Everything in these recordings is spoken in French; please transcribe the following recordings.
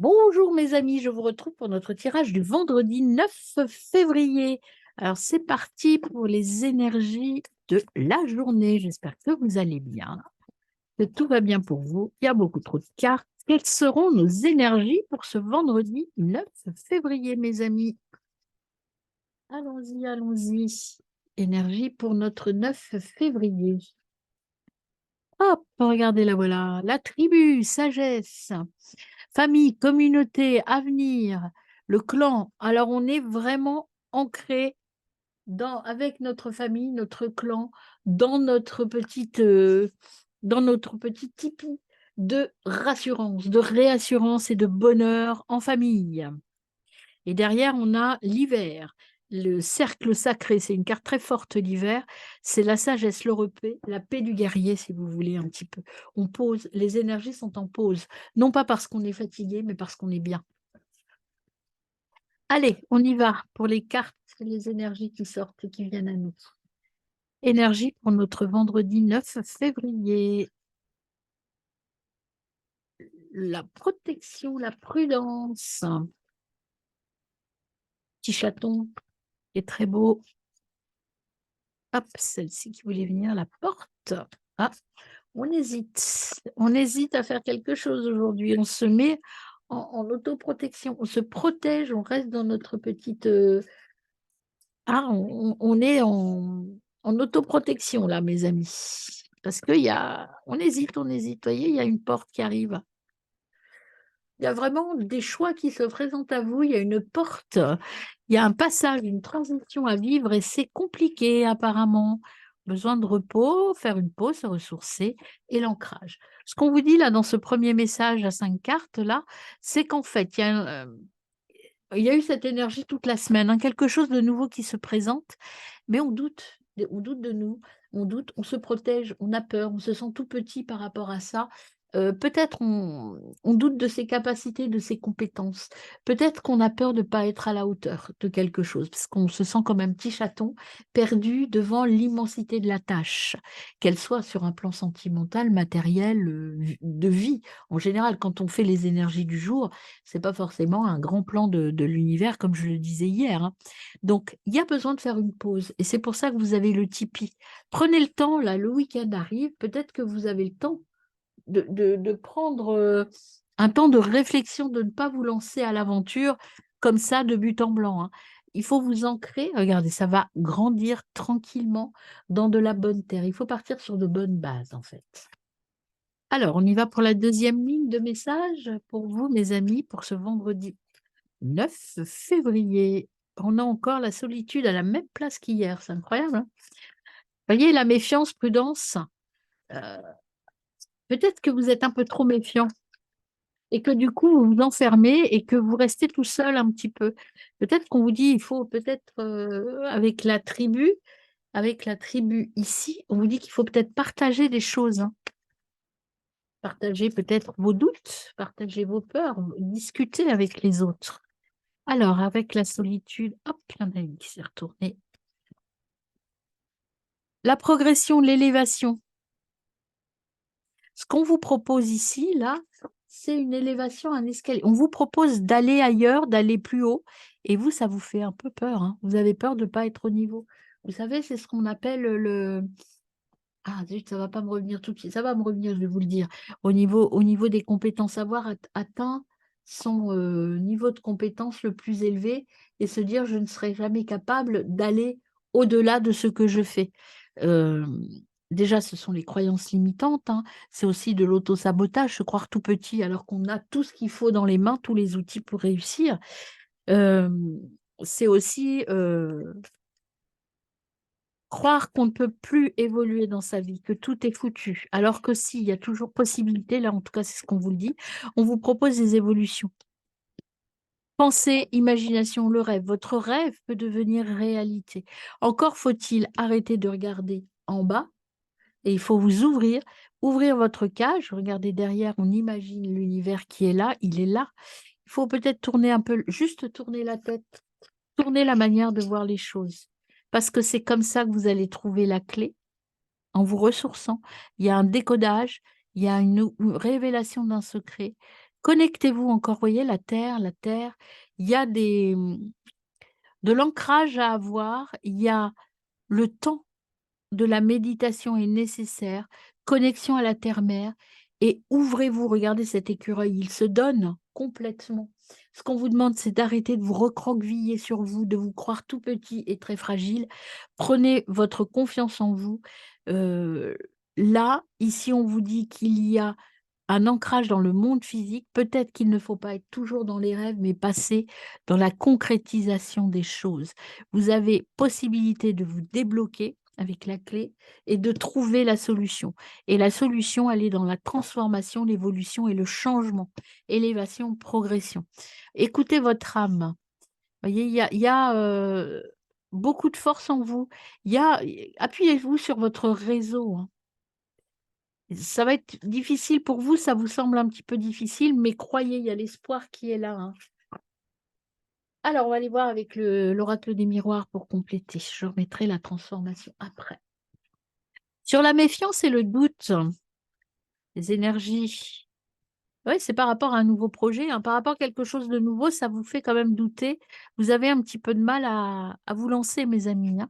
Bonjour mes amis, je vous retrouve pour notre tirage du vendredi 9 février. Alors c'est parti pour les énergies de la journée. J'espère que vous allez bien, que tout va bien pour vous. Il y a beaucoup trop de cartes. Quelles seront nos énergies pour ce vendredi 9 février, mes amis? Allons-y, allons-y. Énergie pour notre 9 février. Hop, regardez la voilà. La tribu, sagesse. Famille, communauté, avenir, le clan. Alors, on est vraiment ancré avec notre famille, notre clan, dans notre petit tipi de rassurance, de réassurance et de bonheur en famille. Et derrière, on a l'hiver, le cercle sacré. C'est une carte très forte, l'hiver. C'est la sagesse, le repos, la paix du guerrier, si vous voulez, un petit peu. On pose, les énergies sont en pause. Non pas parce qu'on est fatigué, mais parce qu'on est bien. Allez, on y va pour les cartes, les énergies qui sortent et qui viennent à nous. Énergie pour notre vendredi 9 février. La protection, la prudence. Petit chaton qui est très beau. Hop, celle-ci qui voulait venir, la porte. Ah, on hésite. On hésite à faire quelque chose aujourd'hui. On se met en autoprotection. On se protège, on reste dans notre petite... on est en autoprotection là, mes amis. Parce qu'il y a... On hésite, on hésite. Vous voyez, il y a une porte qui arrive. Il y a vraiment des choix qui se présentent à vous. Il y a une porte, il y a un passage, une transition à vivre et c'est compliqué apparemment. Besoin de repos, faire une pause, se ressourcer et l'ancrage. Ce qu'on vous dit là dans ce premier message à 5 cartes là, c'est qu'en fait, il y a eu cette énergie toute la semaine, hein, quelque chose de nouveau qui se présente, mais on doute de nous, on doute, on se protège, on a peur, on se sent tout petit par rapport à ça. Peut-être on doute de ses capacités, de ses compétences. Peut-être qu'on a peur de ne pas être à la hauteur de quelque chose, parce qu'on se sent comme un petit chaton perdu devant l'immensité de la tâche, qu'elle soit sur un plan sentimental, matériel, de vie. En général, quand on fait les énergies du jour, c'est pas forcément un grand plan de l'univers, comme je le disais hier, hein. Donc, il y a besoin de faire une pause. Et c'est pour ça que vous avez le Tipeee. Prenez le temps, là, le week-end arrive. Peut-être que vous avez le temps de prendre un temps de réflexion, de ne pas vous lancer à l'aventure comme ça, de but en blanc, hein. Il faut vous ancrer. Regardez, ça va grandir tranquillement dans de la bonne terre. Il faut partir sur de bonnes bases, en fait. Alors, on y va pour la deuxième ligne de message pour vous, mes amis, pour ce vendredi 9 février. On a encore la solitude à la même place qu'hier, c'est incroyable, hein. Vous voyez, la méfiance, prudence, euh, peut-être que vous êtes un peu trop méfiant et que du coup, vous vous enfermez et que vous restez tout seul un petit peu. Peut-être qu'on vous dit, il faut peut-être, avec la tribu ici, on vous dit qu'il faut peut-être partager des choses, hein. Partager peut-être vos doutes, partager vos peurs, discuter avec les autres. Alors, avec la solitude, hop, il y en a une qui s'est retournée. La progression, l'élévation. Ce qu'on vous propose ici, là, c'est une élévation, un escalier. On vous propose d'aller ailleurs, d'aller plus haut. Et vous, ça vous fait un peu peur, hein. Vous avez peur de ne pas être au niveau. Vous savez, c'est ce qu'on appelle le... Ah, zut, ça va pas me revenir tout de suite. Ça va me revenir, je vais vous le dire. Au niveau des compétences, avoir atteint son niveau de compétence le plus élevé et se dire, je ne serai jamais capable d'aller au-delà de ce que je fais. Euh, Déjà, ce sont les croyances limitantes, hein. C'est aussi de l'auto-sabotage, se croire tout petit alors qu'on a tout ce qu'il faut dans les mains, tous les outils pour réussir. Euh, c'est aussi croire qu'on ne peut plus évoluer dans sa vie, que tout est foutu, alors que si, il y a toujours possibilité, là en tout cas c'est ce qu'on vous le dit, on vous propose des évolutions. Pensée, imagination, le rêve. Votre rêve peut devenir réalité. Encore faut-il arrêter de regarder en bas et il faut vous ouvrir votre cage. Regardez derrière, on imagine l'univers qui est là, il est là. Il faut peut-être tourner un peu, juste tourner la tête, tourner la manière de voir les choses. Parce que c'est comme ça que vous allez trouver la clé en vous ressourçant. Il y a un décodage, il y a une révélation d'un secret Connectez-vous encore, voyez la terre, il y a de l'ancrage à avoir, il y a le temps de la méditation est nécessaire, connexion à la terre-mère et ouvrez-vous, regardez cet écureuil, il se donne complètement. Ce qu'on vous demande, c'est d'arrêter de vous recroqueviller sur vous, de vous croire tout petit et très fragile. Prenez votre confiance en vous. Heu, Là, ici, on vous dit qu'il y a un ancrage dans le monde physique. Peut-être qu'il ne faut pas être toujours dans les rêves, mais passer dans la concrétisation des choses. Vous avez possibilité de vous débloquer avec la clé et de trouver la solution. Et la solution, elle est dans la transformation, l'évolution et le changement. Élévation, progression. Écoutez votre âme. Voyez, il y a beaucoup de force en vous. Il y a appuyez-vous sur votre réseau, hein. Ça va être difficile pour vous, ça vous semble un petit peu difficile, mais croyez, il y a l'espoir qui est là, hein. Alors, on va aller voir avec l'oracle des miroirs pour compléter. Je remettrai la transformation après. Sur la méfiance et le doute, les énergies, oui, c'est par rapport à un nouveau projet, hein, par rapport à quelque chose de nouveau, ça vous fait quand même douter. Vous avez un petit peu de mal à vous lancer, mes amis, hein.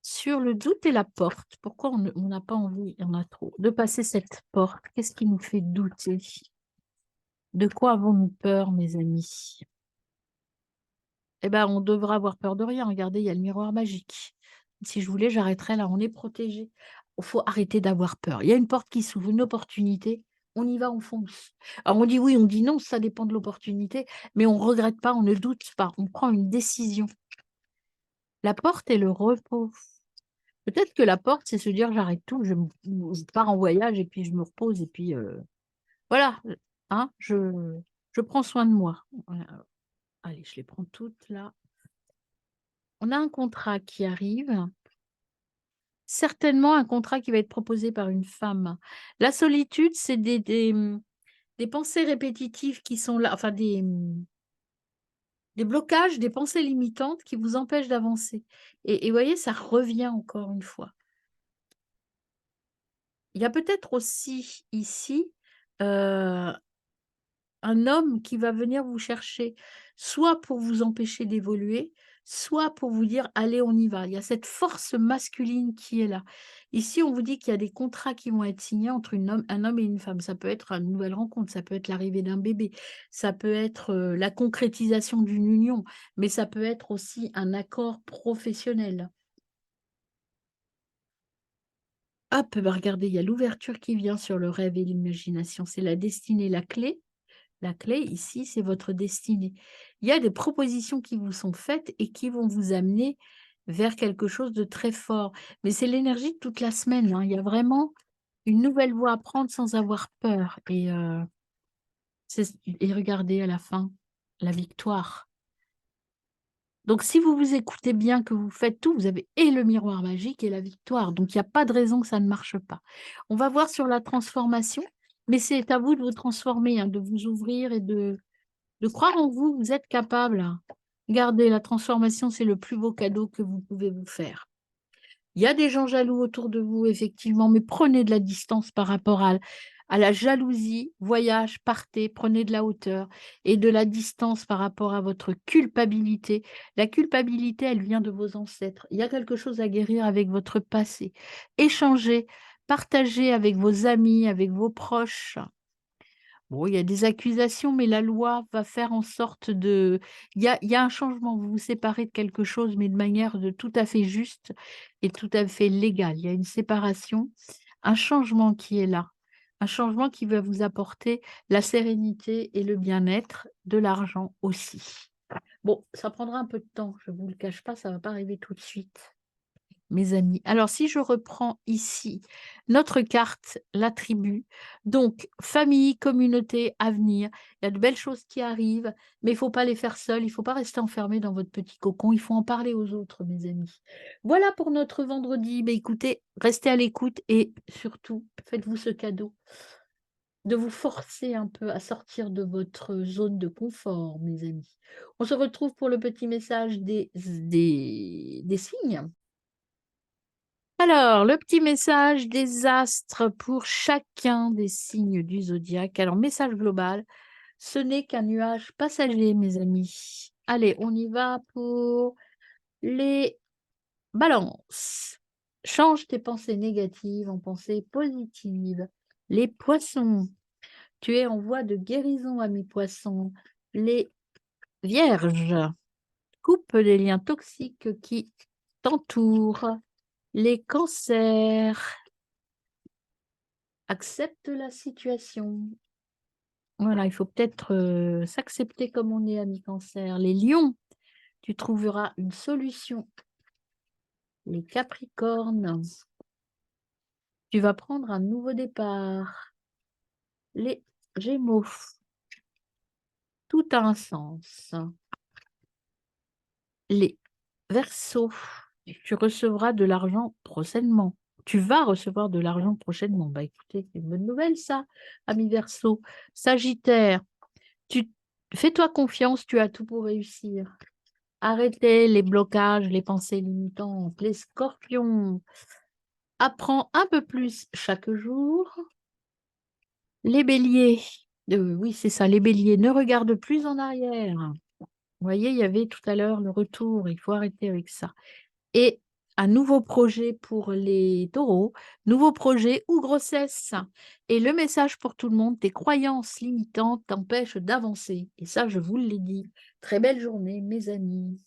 Sur le doute et la porte, pourquoi on n'a pas envie, il y en a trop, de passer cette porte? Qu'est-ce qui nous fait douter? De quoi avons-nous peur, mes amis? Eh ben, on devra avoir peur de rien. Regardez, il y a le miroir magique. Si je voulais, j'arrêterais là, on est protégé. Il faut arrêter d'avoir peur. Il y a une porte qui s'ouvre, une opportunité, on y va, on fonce. Alors on dit oui, on dit non, ça dépend de l'opportunité, mais on ne regrette pas, on ne doute pas, on prend une décision. La porte est le repos. Peut-être que la porte, c'est se dire: «J'arrête tout, je pars en voyage et puis je me repose et puis, voilà, hein, je prends soin de moi». Voilà, allez, je les prends toutes là. On a un contrat qui arrive, certainement un contrat qui va être proposé par une femme. La solitude, c'est des pensées répétitives qui sont là, enfin des blocages, des pensées limitantes qui vous empêchent d'avancer et voyez, ça revient encore une fois. Il y a peut-être aussi ici, heu, un homme qui va venir vous chercher, soit pour vous empêcher d'évoluer, soit pour vous dire: «Allez, on y va». Il y a cette force masculine qui est là. Ici, on vous dit qu'il y a des contrats qui vont être signés entre un homme et une femme. Ça peut être une nouvelle rencontre, ça peut être l'arrivée d'un bébé, ça peut être, la concrétisation d'une union, mais ça peut être aussi un accord professionnel. Hop, bah, regardez, il y a l'ouverture qui vient sur le rêve et l'imagination. C'est la destinée, la clé. La clé ici, c'est votre destinée. Il y a des propositions qui vous sont faites et qui vont vous amener vers quelque chose de très fort. Mais c'est l'énergie de toute la semaine, hein. Il y a vraiment une nouvelle voie à prendre sans avoir peur. Et regardez à la fin, la victoire. Donc si vous vous écoutez bien, que vous faites tout, vous avez et le miroir magique et la victoire. Donc il y a pas de raison que ça ne marche pas. On va voir sur la transformation, mais c'est à vous de vous transformer, hein, de vous ouvrir et de croire en vous, vous êtes capable. Regardez, la transformation, c'est le plus beau cadeau que vous pouvez vous faire. Il y a des gens jaloux autour de vous, effectivement, mais prenez de la distance par rapport à la jalousie. Voyage, partez, prenez de la hauteur et de la distance par rapport à votre culpabilité. La culpabilité, elle vient de vos ancêtres. Il y a quelque chose à guérir avec votre passé. Échangez, partagez avec vos amis, avec vos proches. Bon, il y a des accusations, mais la loi va faire en sorte de il y a un changement. Vous vous séparez de quelque chose, mais de manière de tout à fait juste et tout à fait légale. Il y a une séparation, un changement qui est là. Un changement qui va vous apporter la sérénité et le bien-être, de l'argent aussi. Bon, ça prendra un peu de temps, je ne vous le cache pas, ça ne va pas arriver tout de suite. Mes amis. Alors si je reprends ici notre carte, la tribu, donc famille, communauté, avenir, il y a de belles choses qui arrivent, mais il faut pas les faire seuls, il faut pas rester enfermé dans votre petit cocon, il faut en parler aux autres, mes amis. Voilà pour notre vendredi. Mais écoutez, restez à l'écoute et surtout, faites-vous ce cadeau de vous forcer un peu à sortir de votre zone de confort, mes amis. On se retrouve pour le petit message des signes. Alors, le petit message des astres pour chacun des signes du zodiaque. Alors, message global, ce n'est qu'un nuage passager, mes amis. Allez, on y va pour les balances. Change tes pensées négatives en pensées positives. Les poissons, tu es en voie de guérison, ami poisson. Les vierges, coupe les liens toxiques qui t'entourent. Les cancers, accepte la situation. Voilà, il faut peut-être s'accepter comme on est, ami cancer. Les lions, tu trouveras une solution. Les capricornes, tu vas prendre un nouveau départ. Les gémeaux, tout a un sens. Les verseaux, tu recevras de l'argent prochainement. Tu vas recevoir de l'argent prochainement. Bah écoutez, c'est une bonne nouvelle ça, ami Verseau. Sagittaire, tu fais-toi confiance, tu as tout pour réussir. Arrêtez les blocages, les pensées limitantes. Les scorpions, apprends un peu plus chaque jour. Les béliers, oui, c'est ça, les béliers, ne regarde plus en arrière. Vous voyez, il y avait tout à l'heure le retour, il faut arrêter avec ça. Et un nouveau projet pour les taureaux, nouveau projet ou grossesse. Et le message pour tout le monde, tes croyances limitantes t'empêchent d'avancer. Et ça, je vous l'ai dit. Très belle journée, mes amis.